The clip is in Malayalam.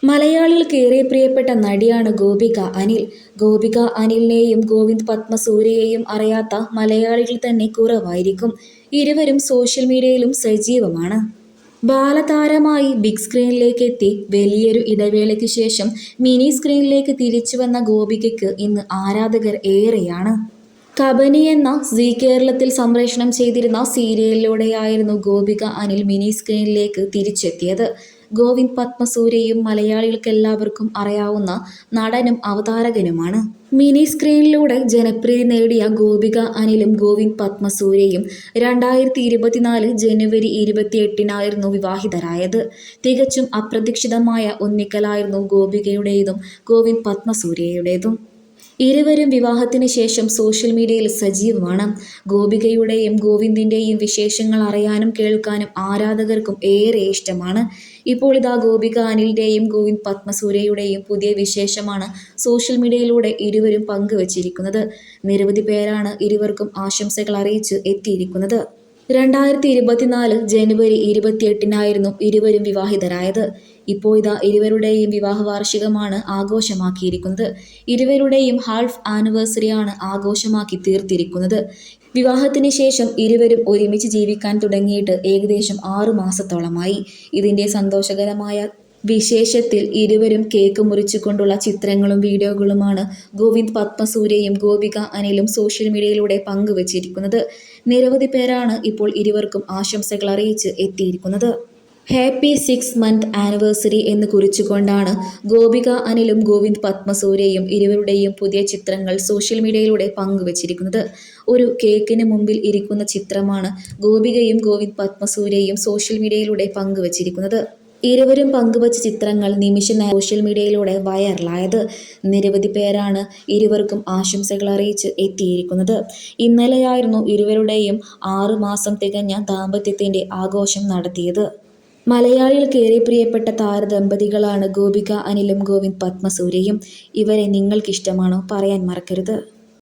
മലയാളികൾക്ക് ഏറെ പ്രിയപ്പെട്ട നടിയാണ് ഗോപിക അനിൽ. ഗോപിക അനിലിനെയും ഗോവിന്ദ് പത്മസൂര്യയെയും അറിയാത്ത മലയാളികൾ തന്നെ കുറവായിരിക്കും. ഇരുവരും സോഷ്യൽ മീഡിയയിലും സജീവമാണ്. ബാലതാരമായി ബിഗ് സ്ക്രീനിലേക്ക് എത്തി വലിയൊരു ഇടവേളയ്ക്ക് ശേഷം മിനി സ്ക്രീനിലേക്ക് തിരിച്ചുവന്ന ഗോപികയ്ക്ക് ഇന്ന് ആരാധകർ ഏറെയാണ്. കബനി എന്ന സീ കേരളത്തിൽ സംപ്രേഷണം ചെയ്തിരുന്ന സീരിയലിലൂടെയായിരുന്നു ഗോപിക അനിൽ മിനി സ്ക്രീനിലേക്ക് തിരിച്ചെത്തിയത്. ഗോവിന്ദ് പത്മസൂര്യയും മലയാളികൾക്കെല്ലാവർക്കും അറിയാവുന്ന നടനും അവതാരകനുമാണ്. മിനി സ്ക്രീനിലൂടെ ജനപ്രീതി നേടിയ ഗോപിക അനിലും ഗോവിന്ദ് പത്മസൂര്യയും 2024 ജനുവരി 28-നായിരുന്നു വിവാഹിതരായത്. തികച്ചും അപ്രതീക്ഷിതമായ ഒന്നിക്കലായിരുന്നു ഗോപികയുടേതും ഗോവിന്ദ് പത്മസൂര്യയുടേതും. ഇരുവരും വിവാഹത്തിന് ശേഷം സോഷ്യൽ മീഡിയയിൽ സജീവമാണ്. ഗോപികയുടെയും ഗോവിന്ദിന്റെയും വിശേഷങ്ങൾ അറിയാനും കേൾക്കാനും ആരാധകർക്കും ഏറെ ഇഷ്ടമാണ്. ഇപ്പോൾ ഇതാ ഗോപിക അനിലിന്റെയും ഗോവിന്ദ് പത്മസൂര്യയുടെയും പുതിയ വിശേഷമാണ് സോഷ്യൽ മീഡിയയിലൂടെ ഇരുവരും പങ്കുവച്ചിരിക്കുന്നത്. നിരവധി പേരാണ് ഇരുവർക്കും ആശംസകൾ അറിയിച്ച് എത്തിയിരിക്കുന്നത്. 2024 ജനുവരി 28-നായിരുന്നു ഇരുവരും വിവാഹിതരായത്. ഇപ്പോൾ ഇതാ ഇരുവരുടെയും വിവാഹ വാർഷികമാണ് ആഘോഷമാക്കിയിരിക്കുന്നത്. ഇരുവരുടെയും ഹാൾഫ് ആനിവേഴ്സറിയാണ് ആഘോഷമാക്കി തീർത്തിരിക്കുന്നത്. വിവാഹത്തിന് ശേഷം ഇരുവരും ഒരുമിച്ച് ജീവിക്കാൻ തുടങ്ങിയിട്ട് ഏകദേശം 6 മാസത്തോളമായി. ഇതിൻ്റെ സന്തോഷകരമായ വിശേഷത്തിൽ ഇരുവരും കേക്ക് മുറിച്ചുകൊണ്ടുള്ള ചിത്രങ്ങളും വീഡിയോകളുമാണ് ഗോവിന്ദ് പത്മസൂര്യയും ഗോപിക അനിലും സോഷ്യൽ മീഡിയയിലൂടെ പങ്കുവച്ചിരിക്കുന്നത്. നിരവധി പേരാണ് ഇപ്പോൾ ഇരുവർക്കും ആശംസകൾ അറിയിച്ച് എത്തിയിരിക്കുന്നത്. ഹാപ്പി 6 മന്ത് ആനിവേഴ്സറി എന്ന് കുറിച്ചുകൊണ്ടാണ് ഗോപിക അനിലും ഗോവിന്ദ് പത്മസൂര്യയും ഇരുവരുടെയും പുതിയ ചിത്രങ്ങൾ സോഷ്യൽ മീഡിയയിലൂടെ പങ്കുവച്ചിരിക്കുന്നത്. ഒരു കേക്കിന് മുമ്പിൽ ഇരിക്കുന്ന ചിത്രമാണ് ഗോപികയും ഗോവിന്ദ് പത്മസൂര്യയും സോഷ്യൽ മീഡിയയിലൂടെ പങ്കുവച്ചിരിക്കുന്നത്. ഇരുവരും പങ്കുവച്ച ചിത്രങ്ങൾ നിമിഷ സോഷ്യൽ മീഡിയയിലൂടെ വൈറലായത്. നിരവധി പേരാണ് ഇരുവർക്കും ആശംസകൾ അറിയിച്ച് എത്തിയിരിക്കുന്നത്. ഇന്നലെയായിരുന്നു ഇരുവരുടെയും 6 മാസം തികഞ്ഞ ദാമ്പത്യത്തിൻ്റെ ആഘോഷം നടത്തിയത്. മലയാളികൾക്ക് ഏറെ പ്രിയപ്പെട്ട താരദമ്പതികളാണ് ഗോപിക അനിലും ഗോവിന്ദ് പത്മസൂര്യയും. ഇവരെ നിങ്ങൾക്കിഷ്ടമാണോ? പറയാൻ മറക്കരുത്.